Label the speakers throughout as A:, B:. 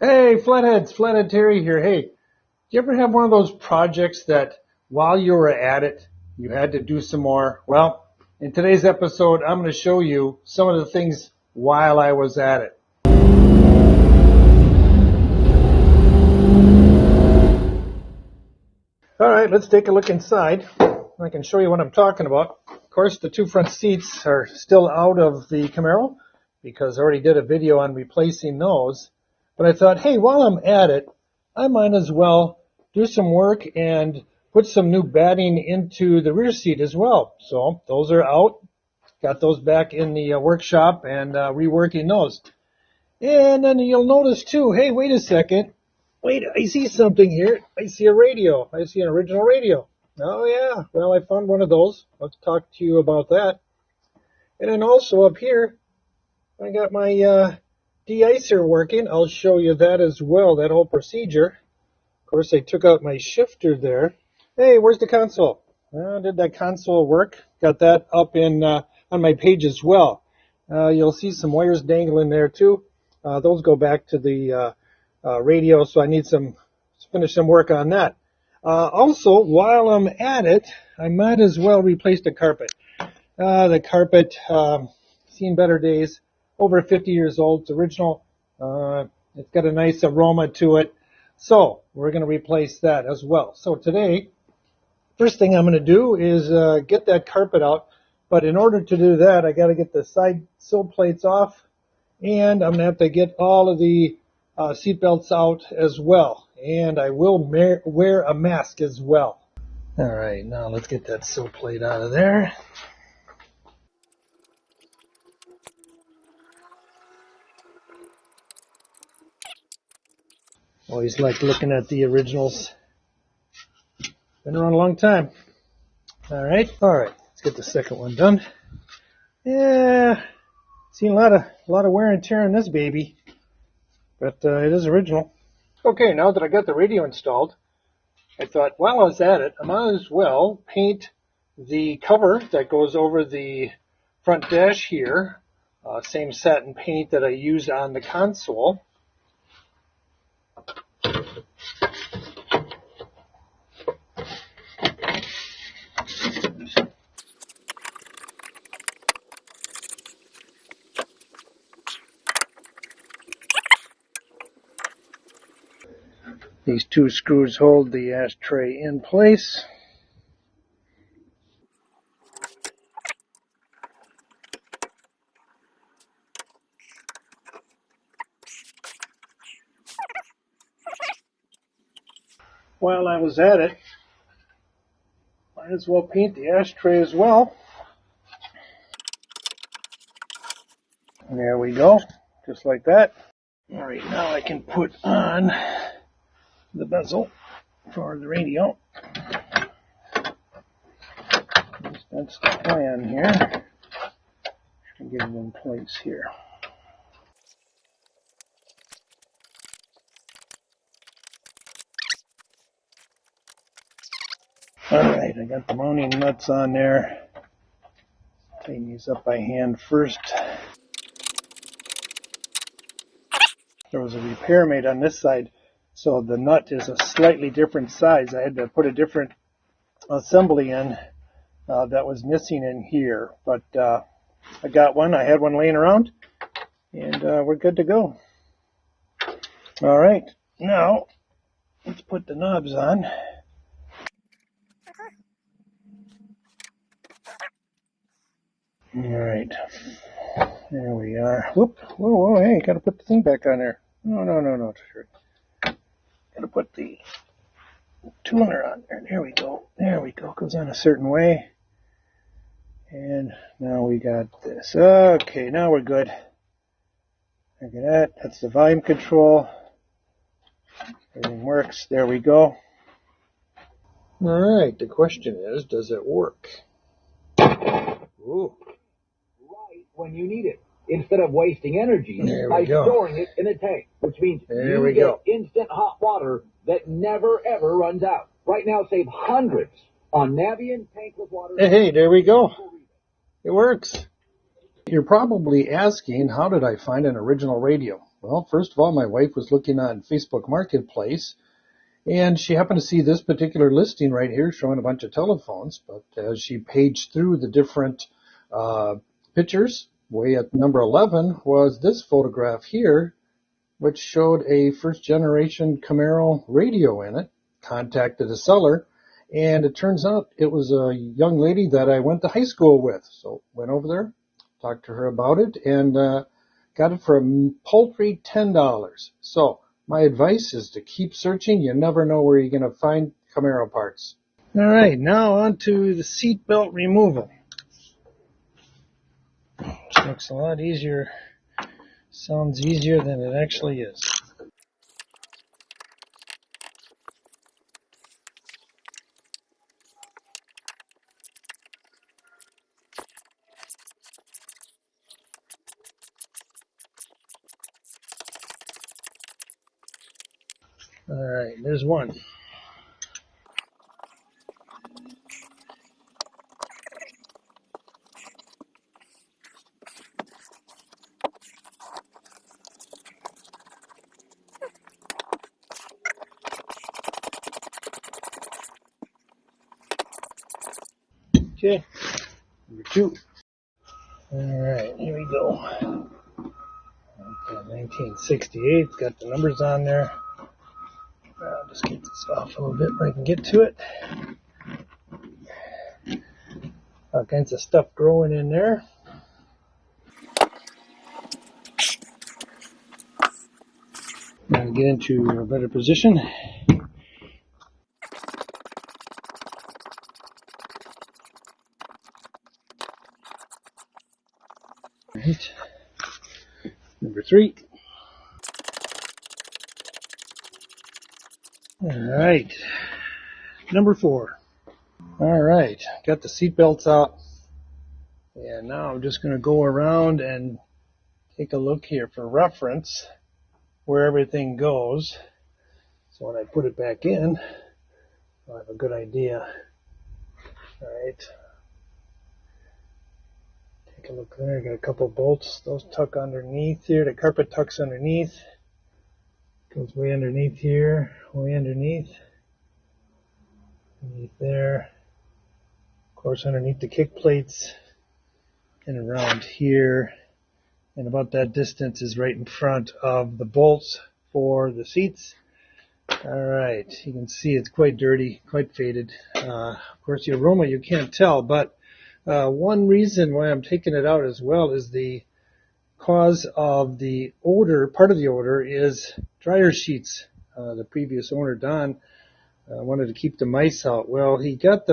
A: Hey, Flatheads, Flathead Terry here. Hey, do you ever have one of those projects that while you were at it, you had to do some more? Well, in today's episode, I'm going to show you some of the things while I was at it. All right, let's take a look inside. I can show you what I'm talking about. Of course, the two front seats are still out of the Camaro because I already did a video on replacing those. But I thought, hey, while I'm at it, I might as well do some work and put some new batting into the rear seat as well. So those are out. Got those back in the workshop and reworking those. And then you'll notice too, hey, wait a second. Wait, I see something here. I see a radio. I see an original radio. Oh, yeah. Well, I found one of those. Let's talk to you about that. And then also up here, I got my de-icer working. I'll show you that as well, that whole procedure. Of course, I took out my shifter there. Hey, where's the console? Did that console work? Got that up in on my page as well. You'll see some wires dangling there too. Those go back to the radio, so I need to finish some work on that. Also, while I'm at it, I might as well replace the carpet. The carpet, seen better days. Over 50 years old. It's original. It's got a nice aroma to it. So we're going to replace that as well. So today, first thing I'm going to do is get that carpet out. But in order to do that, I got to get the side sill plates off, and I'm going to have to get all of the seat belts out as well. And I will wear a mask as well. All right, now let's get that sill plate out of there. Always like looking at the originals. Been around a long time. All right. Let's get the second one done. Yeah, seen a lot of wear and tear on this baby, but it is original. Okay, now that I got the radio installed, I thought while I was at it, I might as well paint the cover that goes over the front dash here. Same satin paint that I used on the console. These two screws hold the ashtray in place. While I was at it, might as well paint the ashtray as well. There we go, just like that. All right, now I can put on the bezel for the radio. That's the plan here. Get it in place here. Alright, I got the mounting nuts on there. Tighten these up by hand first. There was a repair made on this side, so the nut is a slightly different size. I had to put a different assembly in that was missing in here. But I got one. I had one laying around, and we're good to go. Alright, now let's put the knobs on. All right, there we are. Whoop, whoa, hey, gotta put the thing back on there. No, sure. Gotta put the tuner on there. There we go. Goes on a certain way. And now we got this. Okay, now we're good. Look at that. That's the volume control. Everything works. There we go. All right, the question is, does it work? Ooh.
B: When you need it, instead of wasting energy by
A: go.
B: storing it in a tank, which means you get instant hot water that never ever runs out. Right now, save hundreds on Navien tankless water.
A: Hey, there we go. It works. You're probably asking, how did I find an original radio? Well, first of all, my wife was looking on Facebook Marketplace, and she happened to see this particular listing right here showing a bunch of telephones. But as she paged through the different pictures, way at number 11 was this photograph here, which showed a first-generation Camaro radio in it. Contacted the seller, and it turns out it was a young lady that I went to high school with. So went over there, talked to her about it, and got it for a paltry $10. So my advice is to keep searching. You never know where you're going to find Camaro parts. All right, now on to the seat belt removal. Which looks a lot easier, sounds easier than it actually is. All right, there's one. Okay, number 2. All right, here we go. Okay, 1968, got the numbers on there. I'll just get this off a little bit where I can get to it. All kinds of stuff growing in there. Now to get into a better position. Right. Number 3. All right. Number 4. All right. Got the seat belts out. And now I'm just going to go around and take a look here for reference where everything goes. So when I put it back in, I'll have a good idea. All right. Take a look there. Got a couple bolts. Those tuck underneath here. The carpet tucks underneath. Goes way underneath here. Way underneath. Underneath there. Of course, underneath the kick plates. And around here. And about that distance is right in front of the bolts for the seats. All right. You can see it's quite dirty, quite faded. Of course, the aroma you can't tell, but one reason why I'm taking it out as well is the cause of the odor. Part of the odor is dryer sheets. The previous owner, Don, wanted to keep the mice out. Well, he kept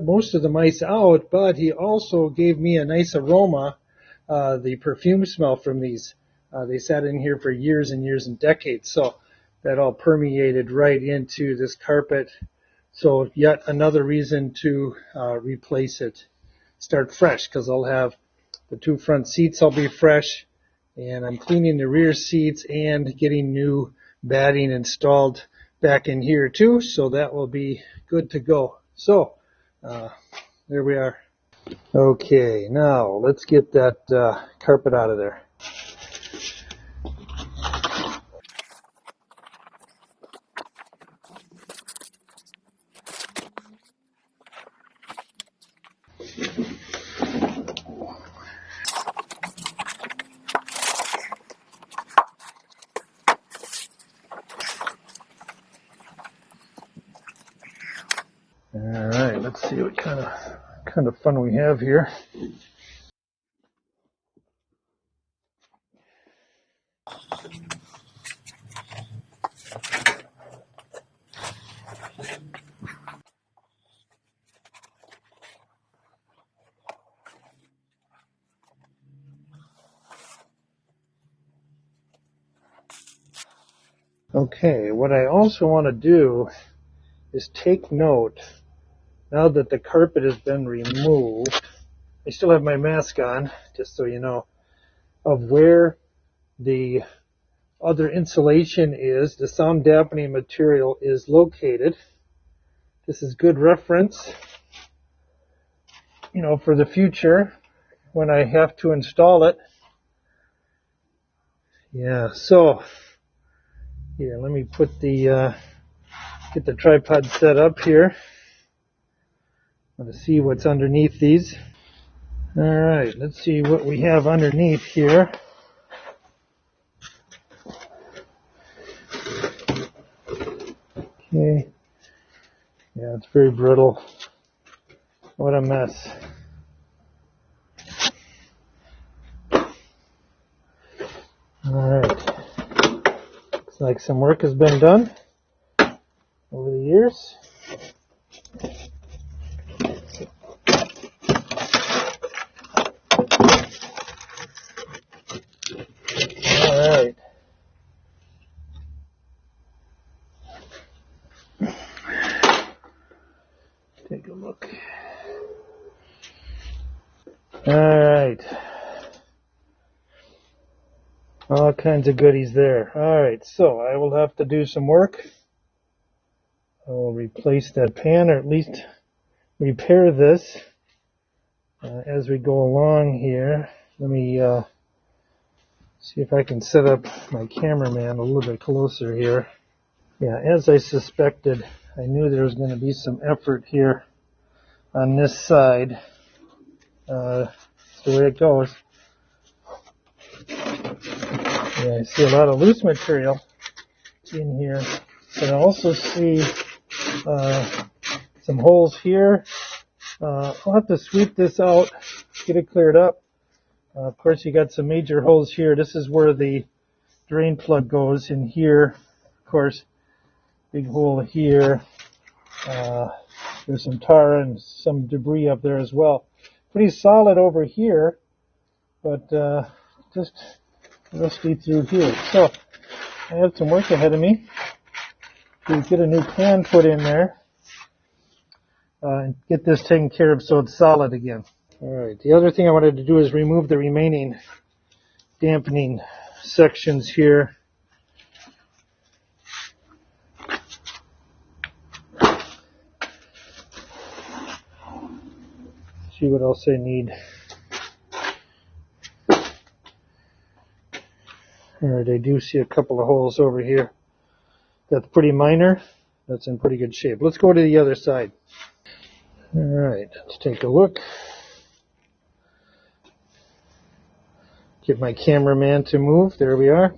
A: most of the mice out, but he also gave me a nice aroma, the perfume smell from these. They sat in here for years and years and decades, so that all permeated right into this carpet. So yet another reason to replace it. Start fresh, because I'll have the 2 front seats will be fresh, and I'm cleaning the rear seats and getting new batting installed back in here too, so that will be good to go. So there we are. Okay, now let's get that carpet out of there. All right, let's see what kind of fun we have here. Okay, what I also want to do is take note, now that the carpet has been removed, I still have my mask on, just so you know, of where the other insulation is, the sound dampening material is located. This is good reference, you know, for the future when I have to install it. Yeah, so here, let me put the get the tripod set up here. I want to see what's underneath these. All right, let's see what we have underneath here. Okay. Yeah, it's very brittle. What a mess. All right. Looks like some work has been done over the years. All right. Take a look. All right. All kinds of goodies there. All right, so I will have to do some work. I will replace that pan, or at least repair this as we go along here. Let me see if I can set up my cameraman a little bit closer here. Yeah, as I suspected, I knew there was going to be some effort here on this side. That's the way it goes. Yeah, I see a lot of loose material in here. But I also see some holes here. I'll have to sweep this out, get it cleared up. Of course, you got some major holes here. This is where the drain plug goes in here. Of course, big hole here. There's some tar and some debris up there as well. Pretty solid over here, but just rusty through here. So I have some work ahead of me to get a new pan put in there and get this taken care of so it's solid again. All right. The other thing I wanted to do is remove the remaining dampening sections here. See what else I need. All right, I do see a couple of holes over here. That's pretty minor. That's in pretty good shape. Let's go to the other side. All right, let's take a look. Get my cameraman to move. There we are.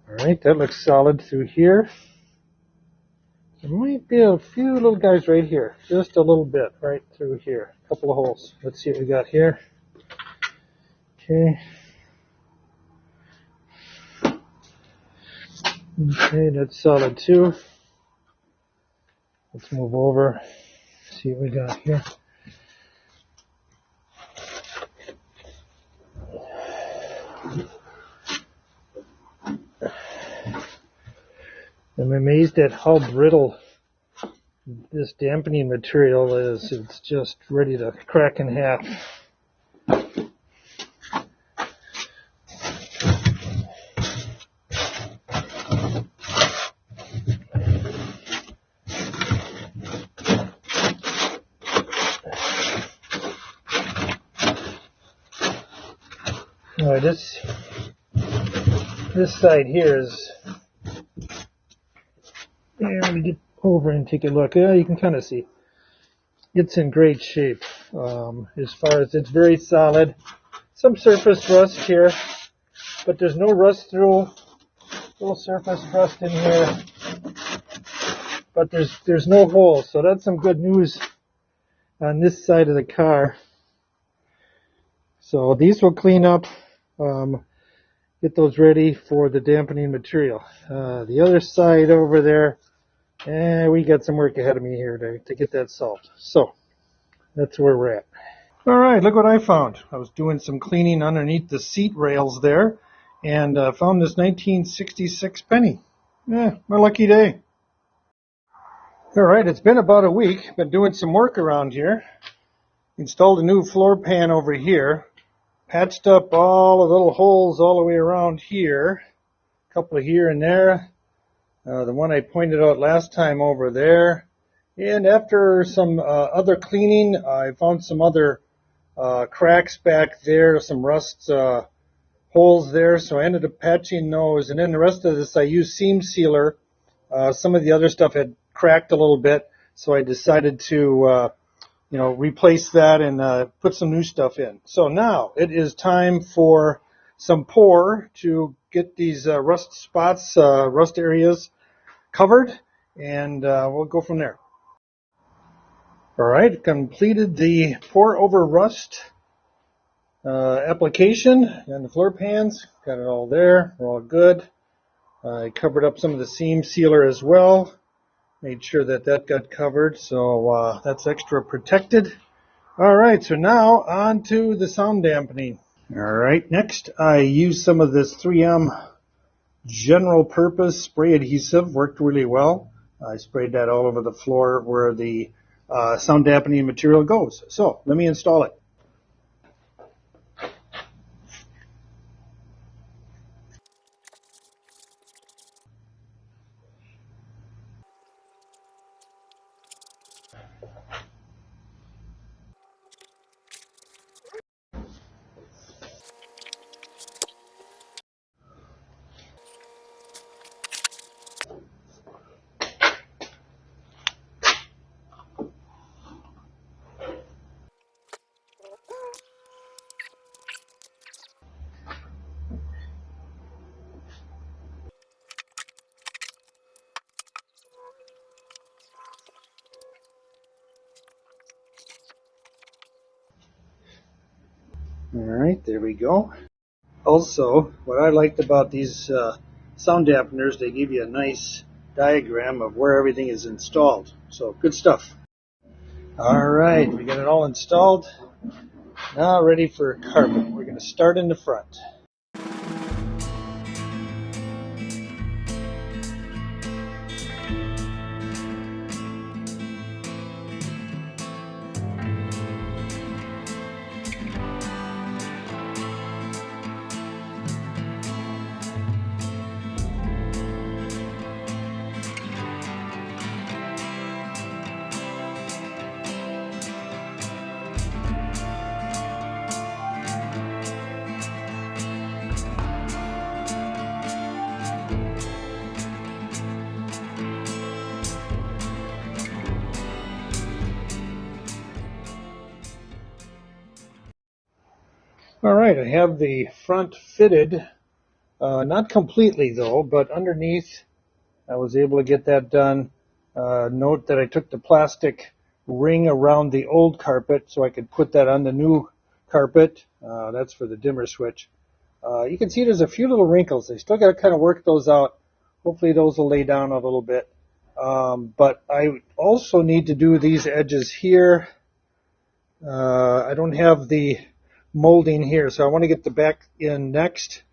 A: Alright, that looks solid through here. There might be a few little guys right here. Just a little bit right through here. A couple of holes. Let's see what we got here. Okay. Okay, that's solid too. Let's move over. See what we got here. I'm amazed at how brittle this dampening material is. It's just ready to crack in half. All right, this side here is. Let me get over and take a look. Yeah, you can kind of see. It's in great shape. As far as it's very solid. Some surface rust here, but there's no rust through. Little surface rust in here, but there's no holes. So that's some good news on this side of the car. So these will clean up. Get those ready for the dampening material. The other side over there, we got some work ahead of me here to get that solved. So that's where we're at. All right, look what I found. I was doing some cleaning underneath the seat rails there and found this 1966 penny. Yeah, my lucky day. All right, it's been about a week. Been doing some work around here. Installed a new floor pan over here. patched up all the little holes all the way around here. A couple here and there. The one I pointed out last time over there. And after some other cleaning, I found some other cracks back there, some rust holes there, so I ended up patching those. And then the rest of this I used seam sealer. Some of the other stuff had cracked a little bit, so I decided to replace that and put some new stuff in. So now it is time for some pour to get these rust spots, rust areas covered, and we'll go from there. All right, completed the pour over rust application and the floor pans. Got it all there. We're all good. I covered up some of the seam sealer as well. Made sure that that got covered, so that's extra protected. All right, so now on to the sound dampening. All right, next I used some of this 3M general purpose spray adhesive. Worked really well. I sprayed that all over the floor where the sound dampening material goes. So let me install it. All right, there we go. Also, what I liked about these sound dampeners, they give you a nice diagram of where everything is installed. So, good stuff. All right, we got it all installed. Now ready for carpet. We're going to start in the front. All right, I have the front fitted, not completely though, but underneath I was able to get that done. Note that I took the plastic ring around the old carpet so I could put that on the new carpet. That's for the dimmer switch. You can see there's a few little wrinkles. I still got to kind of work those out. Hopefully those will lay down a little bit. But I also need to do these edges here. I don't have the molding here, so I want to get the back in next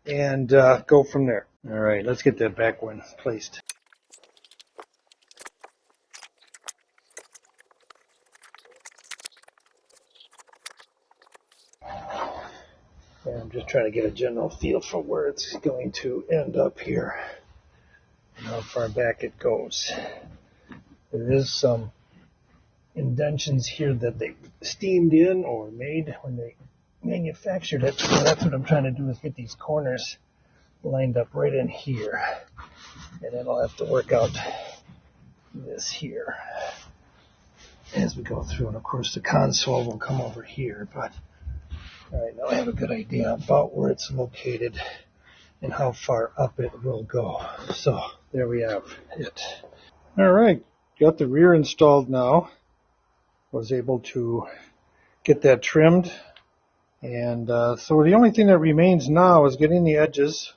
A: and go from there. All right, let's get that back one placed. And I'm just trying to get a general feel for where it's going to end up here and how far back it goes. There is some indentions here that they steamed in or made when they manufactured it. So that's what I'm trying to do, is get these corners lined up right in here. And then I'll have to work out this here as we go through. And of course the console will come over here. But all right, now I have a good idea about where it's located and how far up it will go. So there we have it. All right, got the rear installed now. Was able to get that trimmed. And so the only thing that remains now is getting the edges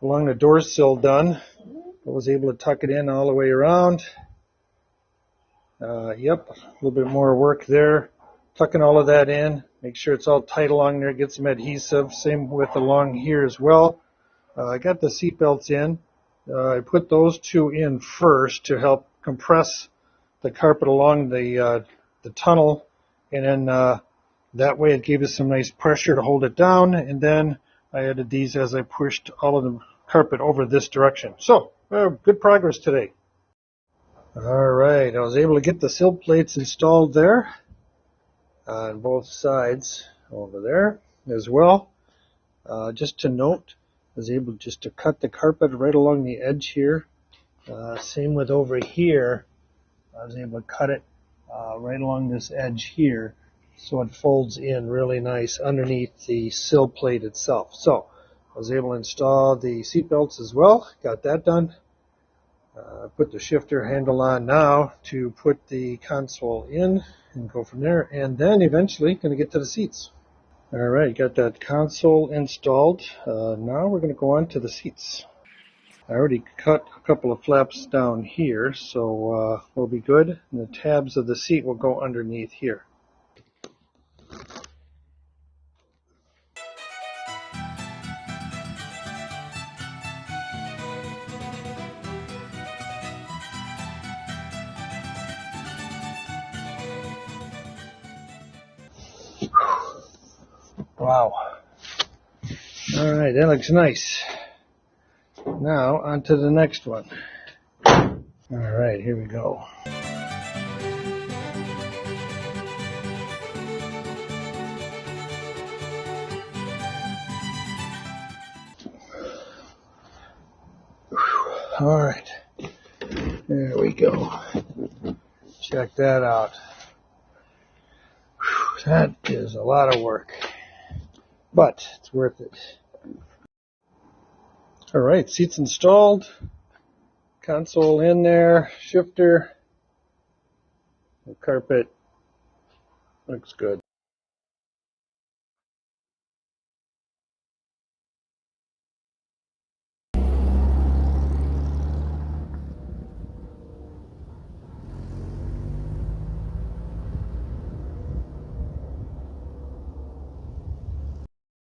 A: along the door sill done. I was able to tuck it in all the way around. Yep, a little bit more work there. Tucking all of that in. Make sure it's all tight along there. Get some adhesive. Same with along here as well. I got the seat belts in. I put those two in first to help compress the carpet along the tunnel, and then That way it gave us some nice pressure to hold it down, and then I added these as I pushed all of the carpet over this direction. So, good progress today. Alright, I was able to get the sill plates installed there on both sides over there as well. Just to note, I was able just to cut the carpet right along the edge here. Same with over here. I was able to cut it right along this edge here, so it folds in really nice underneath the sill plate itself. So I was able to install the seat belts as well. Got that done. Put the shifter handle on now to put the console in and go from there. And then eventually going to get to the seats. All right, got that console installed. Now we're going to go on to the seats. I already cut a couple of flaps down here, so we'll be good. And the tabs of the seat will go underneath here. Wow. All right, that looks nice. Now, on to the next one. All right, here we go. All right, there we go. Check that out. That is a lot of work, but it's worth it. All right, seats installed, console in there, shifter, the carpet looks good.